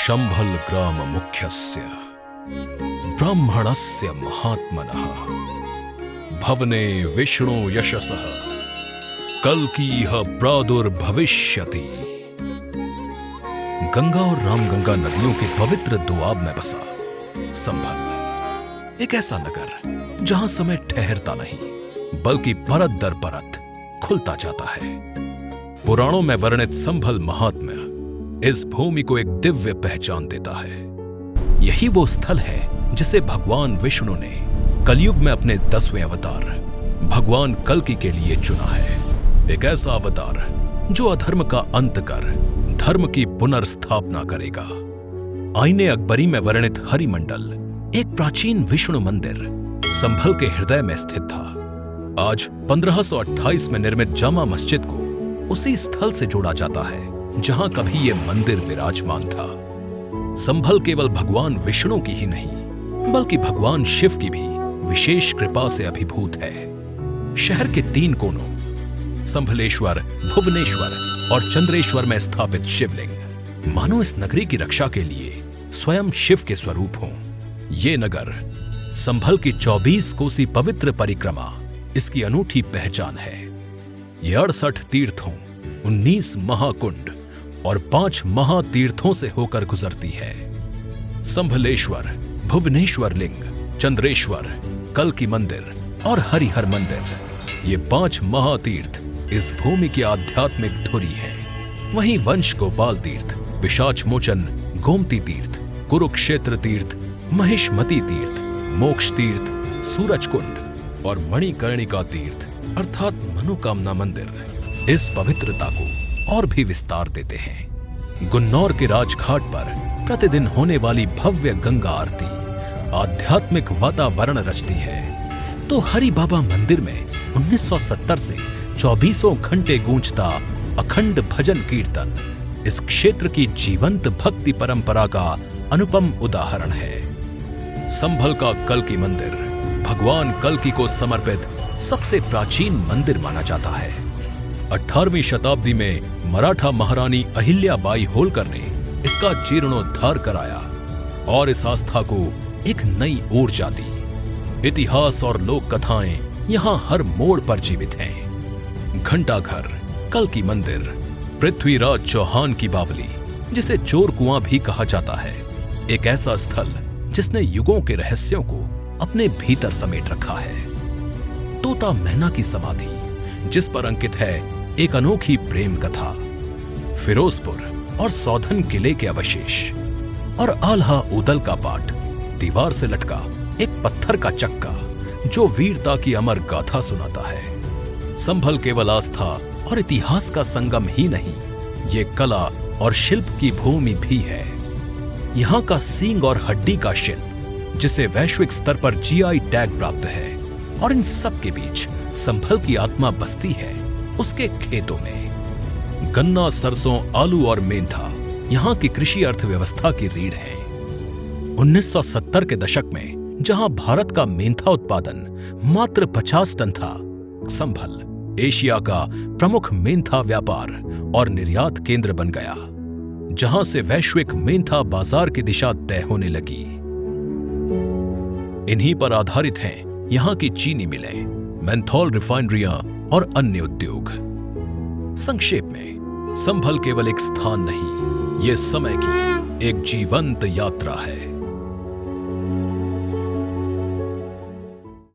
शंभल ग्राम मुख्यस्य ब्राह्मणस्य महात्मनः भवने विष्णु यशसः कल्कीह प्रादुर्भविष्यति। गंगा और रामगंगा नदियों के पवित्र दोआब में बसा संभल एक ऐसा नगर जहां समय ठहरता नहीं बल्कि परत दर परत खुलता जाता है। पुराणों में वर्णित संभल महात्म्य इस भूमि को एक दिव्य पहचान देता है। यही वो स्थल है जिसे भगवान विष्णु ने कलयुग में अपने 10वें अवतार भगवान कल्कि के लिए चुना है। एक ऐसा अवतार जो अधर्म का अंत कर धर्म की पुनर्स्थापना करेगा। आईने अकबरी में वर्णित हरिमंडल एक प्राचीन विष्णु मंदिर संभल के हृदय में स्थित था। आज 1528 में निर्मित जामा मस्जिद को उसी स्थल से जोड़ा जाता है जहां कभी यह मंदिर विराजमान था। संभल केवल भगवान विष्णु की ही नहीं बल्कि भगवान शिव की भी विशेष कृपा से अभिभूत है। शहर के 3 कोनों संभलेश्वर, भुवनेश्वर और चंद्रेश्वर में स्थापित शिवलिंग मानो इस नगरी की रक्षा के लिए स्वयं शिव के स्वरूप हों। ये नगर संभल की 24 कोसी पवित्र परिक्रमा इसकी अनूठी पहचान है। ये 68 तीर्थों, 19 महाकुंड और 5 महातीर्थों से होकर गुजरती है। संभलेश्वर, भुवनेश्वर लिंग, चंद्रेश्वर, कल्कि मंदिर और हरिहर मंदिर ये 5 महातीर्थ इस भूमि की आध्यात्मिक धुरी हैं। वहीं वंश गोपाल तीर्थ, पिशाच मोचन गोमती तीर्थ, कुरुक्षेत्र तीर्थ, महिष्मती तीर्थ, मोक्ष तीर्थ, सूरज कुंड और मणिकर्णिका तीर्थ अर्थात मनोकामना मंदिर इस पवित्रता को और भी विस्तार देते हैं। गुन्नौर के राजघाट पर प्रतिदिन होने वाली भव्य गंगा आरती आध्यात्मिक वातावरण रचती है। तो हरि बाबा मंदिर में 1970 से 24 घंटे गूंजता अखंड भजन कीर्तन इस क्षेत्र की जीवंत भक्ति परंपरा का अनुपम उदाहरण है। संभल का कल्कि मंदिर भगवान कल्कि को समर्पित सबसे प्राचीन मंदिर माना जाता है। 18वीं शताब्दी में मराठा महारानी अहिल्याबाई होलकर ने इसका जीर्णोद्धार कराया और इस आस्था को एक नई ऊर्जा दी। इतिहास और लोक कथाएं यहां हर मोड़ पर जीवित हैं। घंटाघर, कल्कि मंदिर, पृथ्वीराज चौहान की बावली जिसे चोर कुआं भी कहा जाता है, एक ऐसा स्थल जिसने युगों के रहस्यों को अपने भीतर समेट रखा है। तोता मैना की समाधि जिस पर अंकित है एक अनोखी प्रेम कथा, फिरोजपुर और सौधन किले के अवशेष और आल्हा उदल का पाठ, दीवार से लटका एक पत्थर का चक्का जो वीरता की अमर गाथा सुनाता है। संभल केवल आस्था और इतिहास का संगम ही नहीं, ये कला और शिल्प की भूमि भी है। यहाँ का सींग और हड्डी का शिल्प जिसे वैश्विक स्तर पर जीआई टैग प्राप्त है और इन सब के बीच संभल की आत्मा बसती है उसके खेतों में। गन्ना, सरसों, आलू और मेंथा यहाँ की कृषि अर्थव्यवस्था की रीढ़ है। 1970 के दशक में जहां भारत का मेंथा उत्पादन मात्र 50 टन था, संभल एशिया का प्रमुख मेंथा व्यापार और निर्यात केंद्र बन गया, जहां से वैश्विक मेंथा बाजार की दिशा तय होने लगी। इन्हीं पर आधारित हैं यहां की चीनी मिलें, मेंथोल रिफाइनरियां और अन्य उद्योग। संक्षेप में संभल केवल एक स्थान नहीं, ये समय की एक जीवंत यात्रा है।